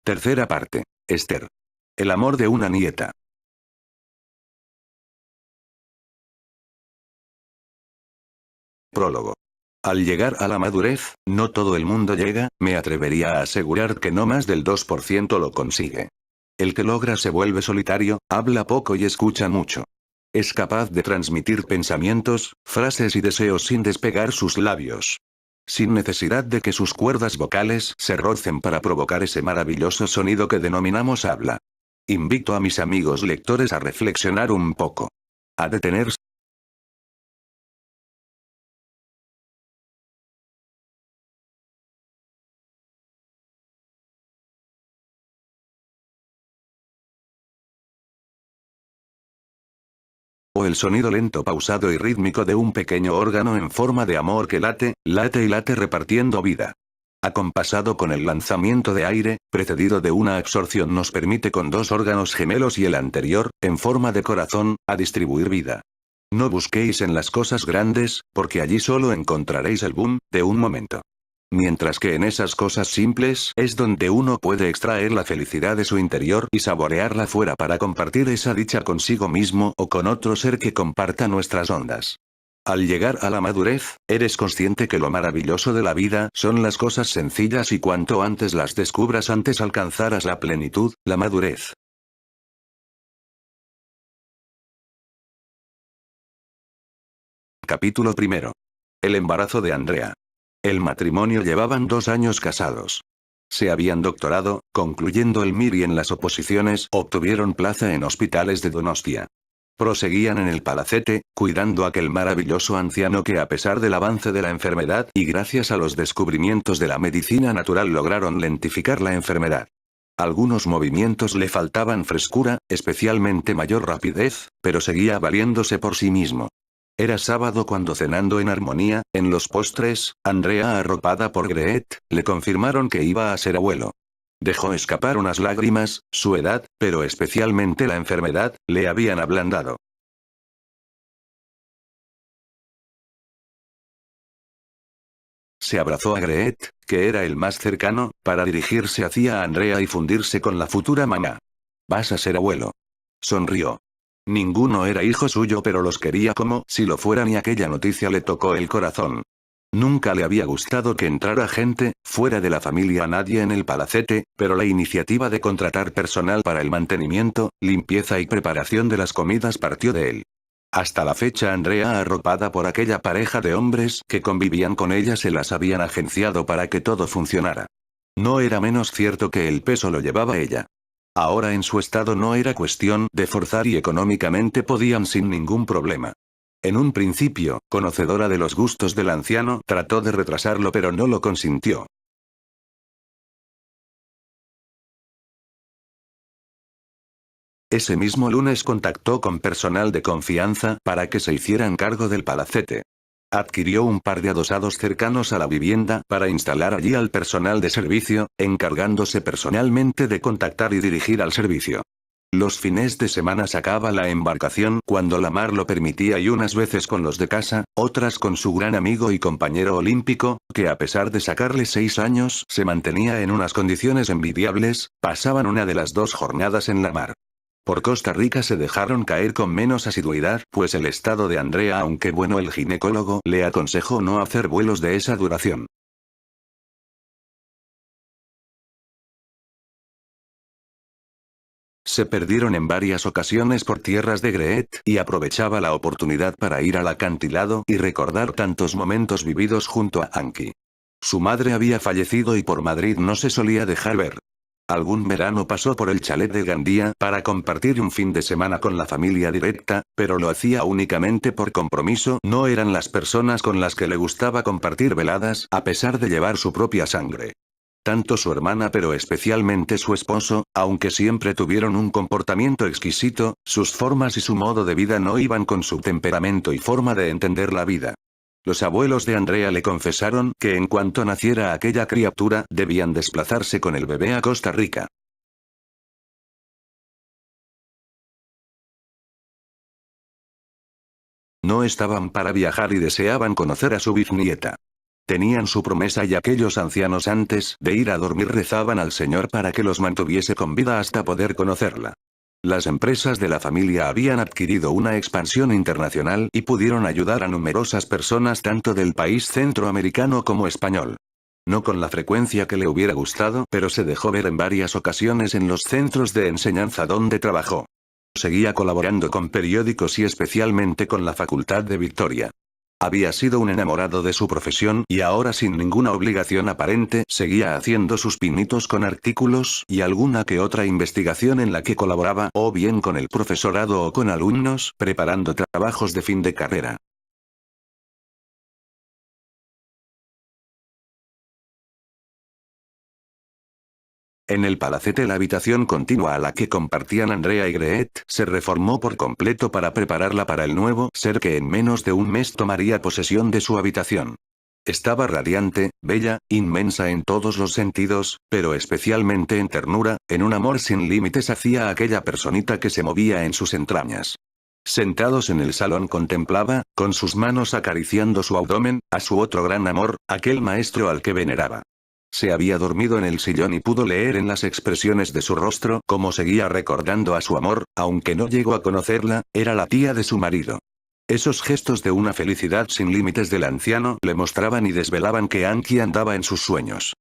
Tercera parte. Esther. El amor de una nieta. Prólogo. Al llegar a la madurez, no todo el mundo llega, me atrevería a asegurar que no más del 2% lo consigue. El que logra se vuelve solitario, habla poco y escucha mucho. Es capaz de transmitir pensamientos, frases y deseos sin despegar sus labios. Sin necesidad de que sus cuerdas vocales se rocen para provocar ese maravilloso sonido que denominamos habla. Invito a mis amigos lectores a reflexionar un poco. A detenerse. O el sonido lento, pausado y rítmico de un pequeño órgano en forma de amor que late, late y late repartiendo vida. Acompasado con el lanzamiento de aire, precedido de una absorción, nos permite con dos órganos gemelos y el anterior, en forma de corazón, a distribuir vida. No busquéis en las cosas grandes, porque allí solo encontraréis el boom de un momento. Mientras que en esas cosas simples es donde uno puede extraer la felicidad de su interior y saborearla fuera para compartir esa dicha consigo mismo o con otro ser que comparta nuestras ondas. Al llegar a la madurez, eres consciente que lo maravilloso de la vida son las cosas sencillas y cuanto antes las descubras antes alcanzarás la plenitud, la madurez. Capítulo primero. El embarazo de Andrea. El matrimonio llevaban 2 años casados. Se habían doctorado, concluyendo el MIR y en las oposiciones obtuvieron plaza en hospitales de Donostia. Proseguían en el palacete, cuidando a aquel maravilloso anciano que a pesar del avance de la enfermedad y gracias a los descubrimientos de la medicina natural lograron lentificar la enfermedad. Algunos movimientos le faltaban frescura, especialmente mayor rapidez, pero seguía valiéndose por sí mismo. Era sábado cuando cenando en armonía, en los postres, Andrea arropada por Greet, le confirmaron que iba a ser abuelo. Dejó escapar unas lágrimas, su edad, pero especialmente la enfermedad, le habían ablandado. Se abrazó a Greet, que era el más cercano, para dirigirse hacia Andrea y fundirse con la futura mamá. Vas a ser abuelo. Sonrió. Ninguno era hijo suyo, pero los quería como si lo fueran y aquella noticia le tocó el corazón. Nunca le había gustado que entrara gente, fuera de la familia, a nadie en el palacete, pero la iniciativa de contratar personal para el mantenimiento, limpieza y preparación de las comidas partió de él. Hasta la fecha Andrea, arropada por aquella pareja de hombres que convivían con ella, se las habían agenciado para que todo funcionara. No era menos cierto que el peso lo llevaba ella. Ahora en su estado no era cuestión de forzar y económicamente podían sin ningún problema. En un principio, conocedora de los gustos del anciano, trató de retrasarlo pero no lo consintió. Ese mismo lunes contactó con personal de confianza para que se hicieran cargo del palacete. Adquirió un par de adosados cercanos a la vivienda para instalar allí al personal de servicio, encargándose personalmente de contactar y dirigir al servicio. Los fines de semana sacaba la embarcación cuando la mar lo permitía y unas veces con los de casa, otras con su gran amigo y compañero olímpico, que a pesar de sacarle 6 años se mantenía en unas condiciones envidiables, pasaban una de las 2 jornadas en la mar. Por Costa Rica se dejaron caer con menos asiduidad, pues el estado de Andrea, aunque bueno, el ginecólogo le aconsejó no hacer vuelos de esa duración. Se perdieron en varias ocasiones por tierras de Greet, y aprovechaba la oportunidad para ir al acantilado y recordar tantos momentos vividos junto a Anki. Su madre había fallecido y por Madrid no se solía dejar ver. Algún verano pasó por el chalet de Gandía para compartir un fin de semana con la familia directa, pero lo hacía únicamente por compromiso, no eran las personas con las que le gustaba compartir veladas, a pesar de llevar su propia sangre. Tanto su hermana pero especialmente su esposo, aunque siempre tuvieron un comportamiento exquisito, sus formas y su modo de vida no iban con su temperamento y forma de entender la vida. Los abuelos de Andrea le confesaron que en cuanto naciera aquella criatura, debían desplazarse con el bebé a Costa Rica. No estaban para viajar y deseaban conocer a su bisnieta. Tenían su promesa y aquellos ancianos antes de ir a dormir rezaban al Señor para que los mantuviese con vida hasta poder conocerla. Las empresas de la familia habían adquirido una expansión internacional y pudieron ayudar a numerosas personas tanto del país centroamericano como español. No con la frecuencia que le hubiera gustado, pero se dejó ver en varias ocasiones en los centros de enseñanza donde trabajó. Seguía colaborando con periódicos y especialmente con la Facultad de Victoria. Había sido un enamorado de su profesión y ahora sin ninguna obligación aparente seguía haciendo sus pinitos con artículos y alguna que otra investigación en la que colaboraba o bien con el profesorado o con alumnos preparando trabajos de fin de carrera. En el palacete la habitación continua a la que compartían Andrea y Greet se reformó por completo para prepararla para el nuevo ser que en menos de un mes tomaría posesión de su habitación. Estaba radiante, bella, inmensa en todos los sentidos, pero especialmente en ternura, en un amor sin límites hacia aquella personita que se movía en sus entrañas. Sentados en el salón contemplaba, con sus manos acariciando su abdomen, a su otro gran amor, aquel maestro al que veneraba. Se había dormido en el sillón y pudo leer en las expresiones de su rostro cómo seguía recordando a su amor, aunque no llegó a conocerla, era la tía de su marido. Esos gestos de una felicidad sin límites del anciano le mostraban y desvelaban que Anki andaba en sus sueños.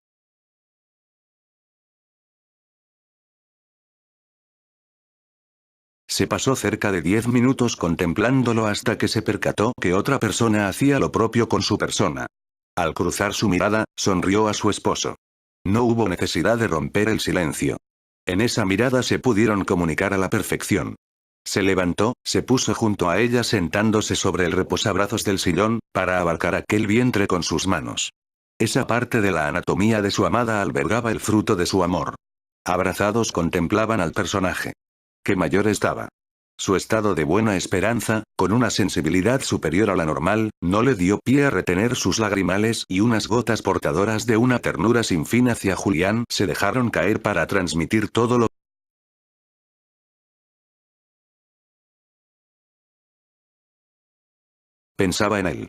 Se pasó cerca de 10 minutos contemplándolo hasta que se percató que otra persona hacía lo propio con su persona. Al cruzar su mirada, sonrió a su esposo. No hubo necesidad de romper el silencio. En esa mirada se pudieron comunicar a la perfección. Se levantó, se puso junto a ella sentándose sobre el reposabrazos del sillón, para abarcar aquel vientre con sus manos. Esa parte de la anatomía de su amada albergaba el fruto de su amor. Abrazados contemplaban al personaje. Qué mayor estaba. Su estado de buena esperanza, con una sensibilidad superior a la normal, no le dio pie a retener sus lagrimales y unas gotas portadoras de una ternura sin fin hacia Julián se dejaron caer para transmitir todo lo pensaba en él.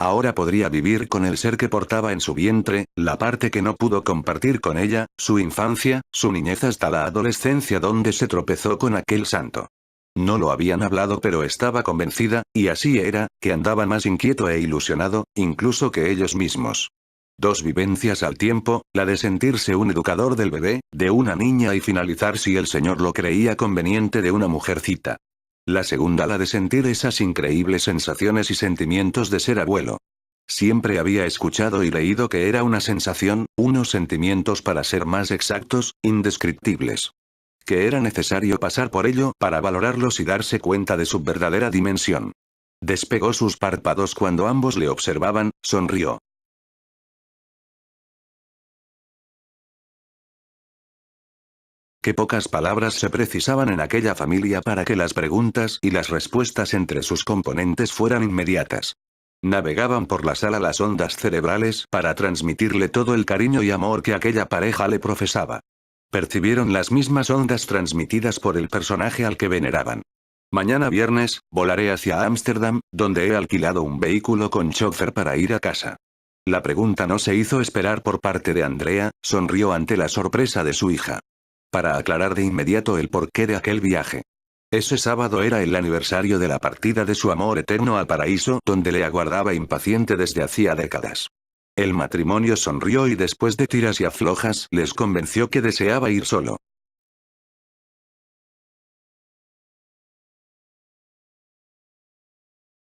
Ahora podría vivir con el ser que portaba en su vientre, la parte que no pudo compartir con ella, su infancia, su niñez hasta la adolescencia donde se tropezó con aquel santo. No lo habían hablado pero estaba convencida, y así era, que andaba más inquieto e ilusionado, incluso que ellos mismos. Dos vivencias al tiempo, la de sentirse un educador del bebé, de una niña y finalizar si el señor lo creía conveniente de una mujercita. La segunda la de sentir esas increíbles sensaciones y sentimientos de ser abuelo. Siempre había escuchado y leído que era una sensación, unos sentimientos para ser más exactos, indescriptibles. Que era necesario pasar por ello para valorarlos y darse cuenta de su verdadera dimensión. Despegó sus párpados cuando ambos le observaban, sonrió. Qué pocas palabras se precisaban en aquella familia para que las preguntas y las respuestas entre sus componentes fueran inmediatas. Navegaban por la sala las ondas cerebrales para transmitirle todo el cariño y amor que aquella pareja le profesaba. Percibieron las mismas ondas transmitidas por el personaje al que veneraban. Mañana viernes, volaré hacia Ámsterdam, donde he alquilado un vehículo con chofer para ir a casa. La pregunta no se hizo esperar por parte de Andrea, sonrió ante la sorpresa de su hija. Para aclarar de inmediato el porqué de aquel viaje. Ese sábado era el aniversario de la partida de su amor eterno al paraíso donde le aguardaba impaciente desde hacía décadas. El matrimonio sonrió y después de tiras y aflojas les convenció que deseaba ir solo.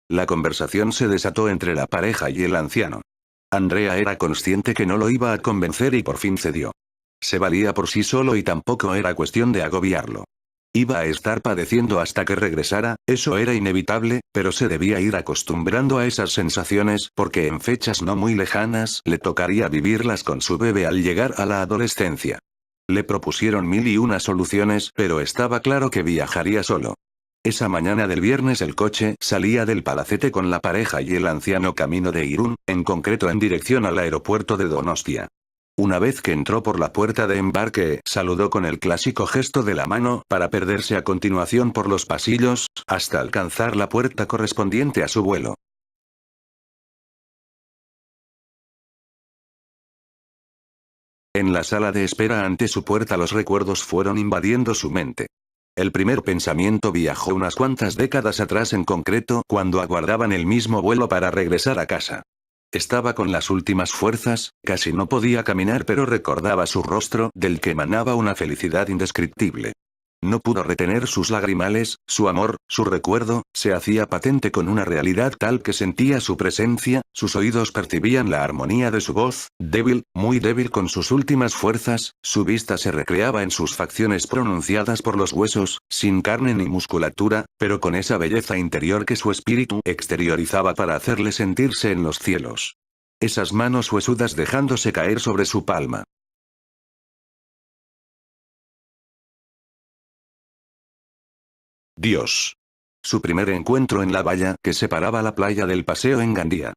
La conversación se desató entre la pareja y el anciano. Andrea era consciente que no lo iba a convencer y por fin cedió. Se valía por sí solo y tampoco era cuestión de agobiarlo. Iba a estar padeciendo hasta que regresara, eso era inevitable, pero se debía ir acostumbrando a esas sensaciones porque en fechas no muy lejanas le tocaría vivirlas con su bebé al llegar a la adolescencia. Le propusieron mil y una soluciones, pero estaba claro que viajaría solo. Esa mañana del viernes el coche salía del palacete con la pareja y el anciano camino de Irún, en concreto en dirección al aeropuerto de Donostia. Una vez que entró por la puerta de embarque, saludó con el clásico gesto de la mano, para perderse a continuación por los pasillos, hasta alcanzar la puerta correspondiente a su vuelo. En la sala de espera ante su puerta los recuerdos fueron invadiendo su mente. El primer pensamiento viajó unas cuantas décadas atrás, en concreto cuando aguardaban el mismo vuelo para regresar a casa. Estaba con las últimas fuerzas, casi no podía caminar, pero recordaba su rostro, del que emanaba una felicidad indescriptible. No pudo retener sus lagrimales, su amor, su recuerdo, se hacía patente con una realidad tal que sentía su presencia, sus oídos percibían la armonía de su voz, débil, muy débil con sus últimas fuerzas, su vista se recreaba en sus facciones pronunciadas por los huesos, sin carne ni musculatura, pero con esa belleza interior que su espíritu exteriorizaba para hacerle sentirse en los cielos. Esas manos huesudas dejándose caer sobre su palma. Dios. Su primer encuentro en la valla que separaba la playa del paseo en Gandía.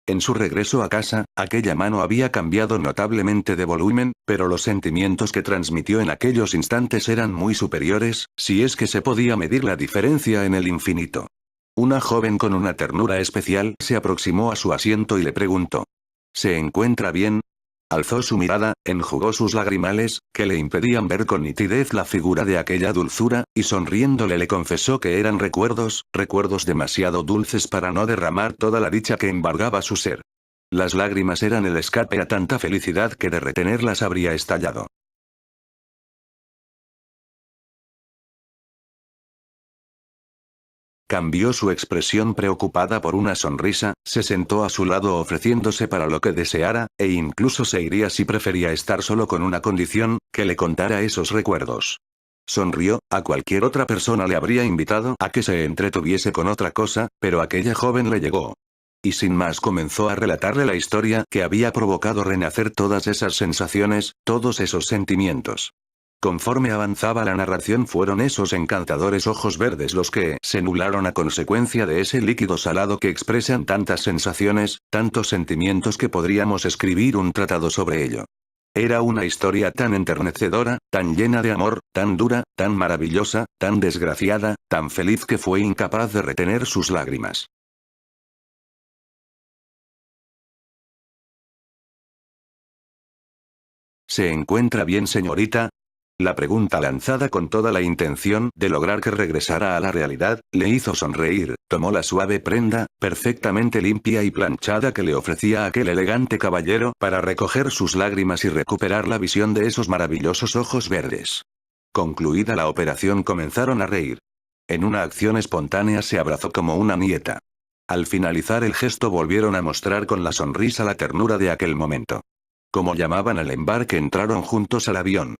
En su regreso a casa, aquella mano había cambiado notablemente de volumen, pero los sentimientos que transmitió en aquellos instantes eran muy superiores, si es que se podía medir la diferencia en el infinito. Una joven con una ternura especial se aproximó a su asiento y le preguntó: ¿Se encuentra bien? Alzó su mirada, enjugó sus lagrimales, que le impedían ver con nitidez la figura de aquella dulzura, y sonriéndole le confesó que eran recuerdos, recuerdos demasiado dulces para no derramar toda la dicha que embargaba su ser. Las lágrimas eran el escape a tanta felicidad que de retenerlas habría estallado. Cambió su expresión preocupada por una sonrisa, se sentó a su lado ofreciéndose para lo que deseara, e incluso se iría si prefería estar solo con una condición, que le contara esos recuerdos. Sonrió, a cualquier otra persona le habría invitado a que se entretuviese con otra cosa, pero aquella joven le llegó. Y sin más comenzó a relatarle la historia que había provocado renacer todas esas sensaciones, todos esos sentimientos. Conforme avanzaba la narración fueron esos encantadores ojos verdes los que se nublaron a consecuencia de ese líquido salado que expresan tantas sensaciones, tantos sentimientos que podríamos escribir un tratado sobre ello. Era una historia tan enternecedora, tan llena de amor, tan dura, tan maravillosa, tan desgraciada, tan feliz que fue incapaz de retener sus lágrimas. ¿Se encuentra bien, señorita? La pregunta lanzada con toda la intención de lograr que regresara a la realidad, le hizo sonreír, tomó la suave prenda, perfectamente limpia y planchada que le ofrecía aquel elegante caballero para recoger sus lágrimas y recuperar la visión de esos maravillosos ojos verdes. Concluida la operación comenzaron a reír. En una acción espontánea se abrazó como una nieta. Al finalizar el gesto volvieron a mostrar con la sonrisa la ternura de aquel momento. Como llamaban al embarque, entraron juntos al avión.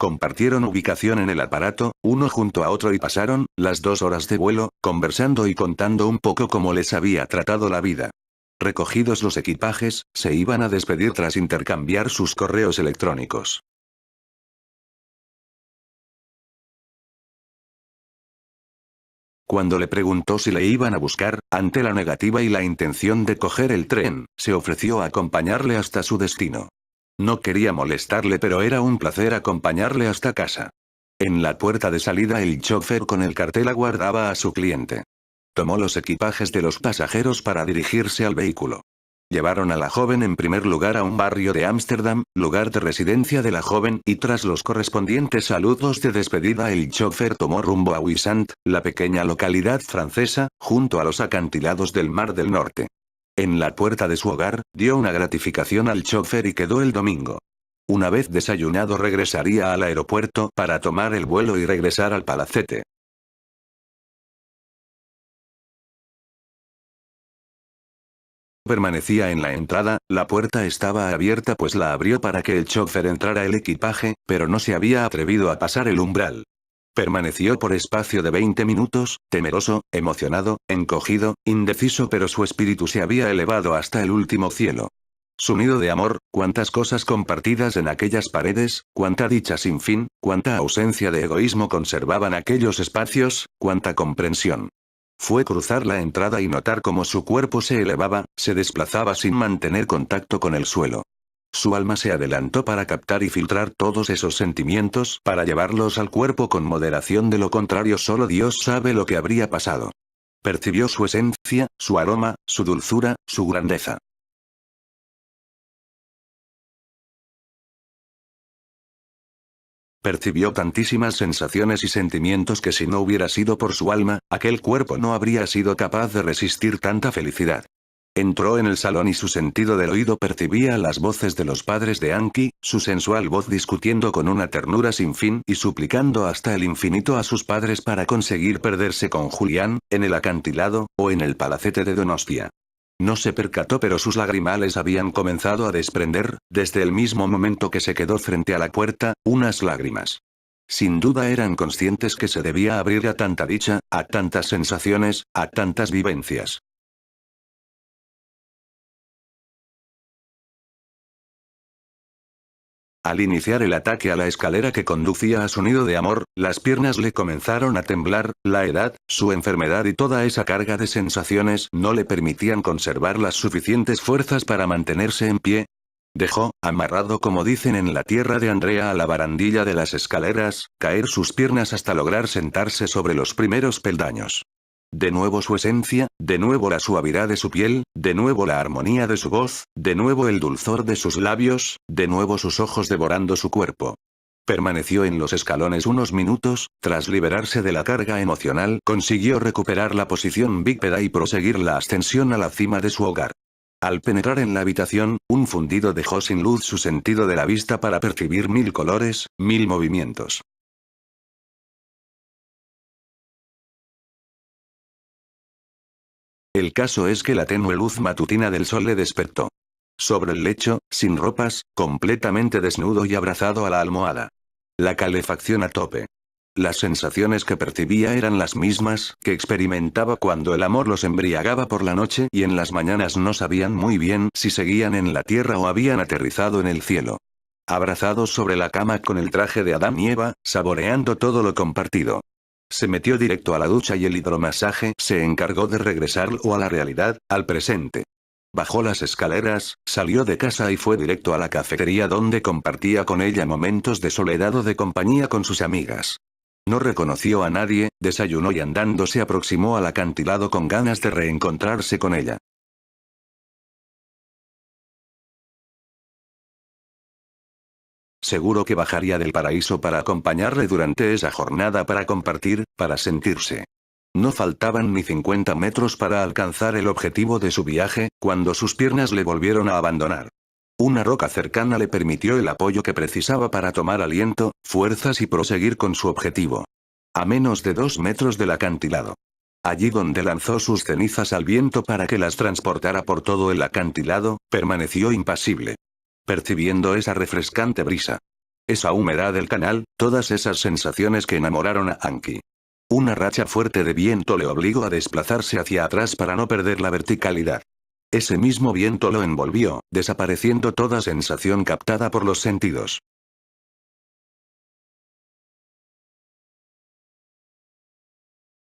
Compartieron ubicación en el aparato, uno junto a otro, y pasaron las 2 horas de vuelo, conversando y contando un poco cómo les había tratado la vida. Recogidos los equipajes, se iban a despedir tras intercambiar sus correos electrónicos. Cuando le preguntó si le iban a buscar, ante la negativa y la intención de coger el tren, se ofreció a acompañarle hasta su destino. No quería molestarle, pero era un placer acompañarle hasta casa. En la puerta de salida el chofer con el cartel aguardaba a su cliente. Tomó los equipajes de los pasajeros para dirigirse al vehículo. Llevaron a la joven en primer lugar a un barrio de Ámsterdam, lugar de residencia de la joven, y tras los correspondientes saludos de despedida el chofer tomó rumbo a Ouessant, la pequeña localidad francesa, junto a los acantilados del Mar del Norte. En la puerta de su hogar, dio una gratificación al chofer y quedó el domingo. Una vez desayunado regresaría al aeropuerto para tomar el vuelo y regresar al palacete. Permanecía en la entrada, la puerta estaba abierta pues la abrió para que el chofer entrara el equipaje, pero no se había atrevido a pasar el umbral. Permaneció por espacio de 20 minutos, temeroso, emocionado, encogido, indeciso, pero su espíritu se había elevado hasta el último cielo. Su nido de amor, cuántas cosas compartidas en aquellas paredes, cuánta dicha sin fin, cuánta ausencia de egoísmo conservaban aquellos espacios, cuánta comprensión. Fue cruzar la entrada y notar cómo su cuerpo se elevaba, se desplazaba sin mantener contacto con el suelo. Su alma se adelantó para captar y filtrar todos esos sentimientos, para llevarlos al cuerpo con moderación, de lo contrario solo Dios sabe lo que habría pasado. Percibió su esencia, su aroma, su dulzura, su grandeza. Percibió tantísimas sensaciones y sentimientos que si no hubiera sido por su alma, aquel cuerpo no habría sido capaz de resistir tanta felicidad. Entró en el salón y su sentido del oído percibía las voces de los padres de Anki, su sensual voz discutiendo con una ternura sin fin y suplicando hasta el infinito a sus padres para conseguir perderse con Julián, en el acantilado, o en el palacete de Donostia. No se percató pero sus lagrimales habían comenzado a desprender, desde el mismo momento que se quedó frente a la puerta, unas lágrimas. Sin duda eran conscientes que se debía abrir a tanta dicha, a tantas sensaciones, a tantas vivencias. Al iniciar el ataque a la escalera que conducía a su nido de amor, las piernas le comenzaron a temblar, la edad, su enfermedad y toda esa carga de sensaciones no le permitían conservar las suficientes fuerzas para mantenerse en pie. Dejó, amarrado como dicen en la tierra de Andrea a la barandilla de las escaleras, caer sus piernas hasta lograr sentarse sobre los primeros peldaños. De nuevo su esencia, de nuevo la suavidad de su piel, de nuevo la armonía de su voz, de nuevo el dulzor de sus labios, de nuevo sus ojos devorando su cuerpo. Permaneció en los escalones unos minutos, tras liberarse de la carga emocional, consiguió recuperar la posición bípeda y proseguir la ascensión a la cima de su hogar. Al penetrar en la habitación, un fundido dejó sin luz su sentido de la vista para percibir 1000 colores, 1000 movimientos. El caso es que la tenue luz matutina del sol le despertó. Sobre el lecho, sin ropas, completamente desnudo y abrazado a la almohada. La calefacción a tope. Las sensaciones que percibía eran las mismas que experimentaba cuando el amor los embriagaba por la noche y en las mañanas no sabían muy bien si seguían en la tierra o habían aterrizado en el cielo. Abrazados sobre la cama con el traje de Adán y Eva, saboreando todo lo compartido. Se metió directo a la ducha y el hidromasaje se encargó de regresarlo a la realidad, al presente. Bajó las escaleras, salió de casa y fue directo a la cafetería donde compartía con ella momentos de soledad o de compañía con sus amigas. No reconoció a nadie, desayunó y andando se aproximó al acantilado con ganas de reencontrarse con ella. Seguro que bajaría del paraíso para acompañarle durante esa jornada para compartir, para sentirse. No faltaban ni 50 metros para alcanzar el objetivo de su viaje, cuando sus piernas le volvieron a abandonar. Una roca cercana le permitió el apoyo que precisaba para tomar aliento, fuerzas y proseguir con su objetivo. A menos de 2 metros del acantilado. Allí donde lanzó sus cenizas al viento para que las transportara por todo el acantilado, permaneció impasible. Percibiendo esa refrescante brisa. Esa humedad del canal, todas esas sensaciones que enamoraron a Anki. Una racha fuerte de viento le obligó a desplazarse hacia atrás para no perder la verticalidad. Ese mismo viento lo envolvió, desapareciendo toda sensación captada por los sentidos.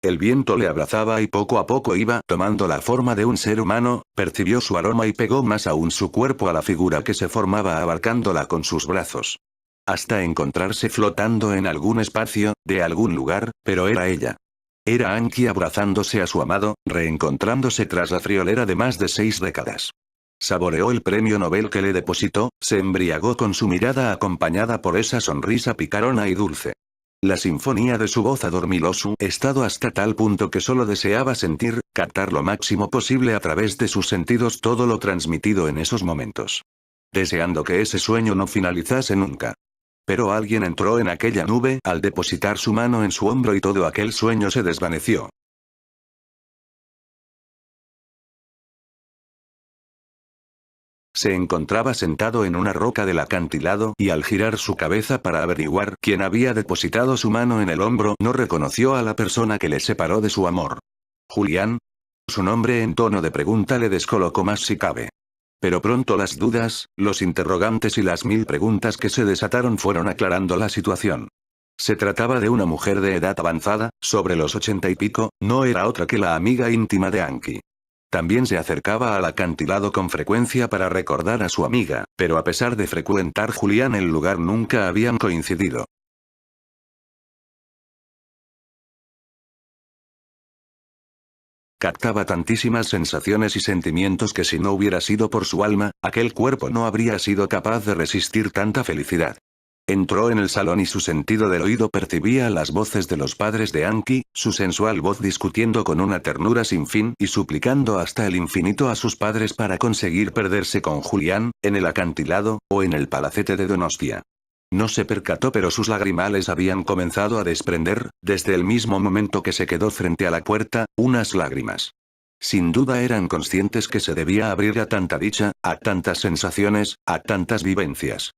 El viento le abrazaba y poco a poco iba tomando la forma de un ser humano, percibió su aroma y pegó más aún su cuerpo a la figura que se formaba abarcándola con sus brazos. Hasta encontrarse flotando en algún espacio, de algún lugar, pero era ella. Era Anki abrazándose a su amado, reencontrándose tras la friolera de más de 6 décadas. Saboreó el premio Nobel que le depositó, se embriagó con su mirada acompañada por esa sonrisa picarona y dulce. La sinfonía de su voz adormiló su estado hasta tal punto que solo deseaba sentir, captar lo máximo posible a través de sus sentidos todo lo transmitido en esos momentos. Deseando que ese sueño no finalizase nunca. Pero alguien entró en aquella nube al depositar su mano en su hombro y todo aquel sueño se desvaneció. Se encontraba sentado en una roca del acantilado y al girar su cabeza para averiguar quién había depositado su mano en el hombro no reconoció a la persona que le separó de su amor. ¿Julián? Su nombre en tono de pregunta le descolocó más si cabe. Pero pronto las dudas, los interrogantes y las 1000 preguntas que se desataron fueron aclarando la situación. Se trataba de una mujer de edad avanzada, sobre los 80 y pico, no era otra que la amiga íntima de Anki. También se acercaba al acantilado con frecuencia para recordar a su amiga, pero a pesar de frecuentar Julián el lugar nunca habían coincidido. Captaba tantísimas sensaciones y sentimientos que si no hubiera sido por su alma, aquel cuerpo no habría sido capaz de resistir tanta felicidad. Entró en el salón y su sentido del oído percibía las voces de los padres de Anki, su sensual voz discutiendo con una ternura sin fin y suplicando hasta el infinito a sus padres para conseguir perderse con Julián, en el acantilado, o en el palacete de Donostia. No se percató pero sus lagrimales habían comenzado a desprender, desde el mismo momento que se quedó frente a la puerta, unas lágrimas. Sin duda eran conscientes que se debía abrir a tanta dicha, a tantas sensaciones, a tantas vivencias.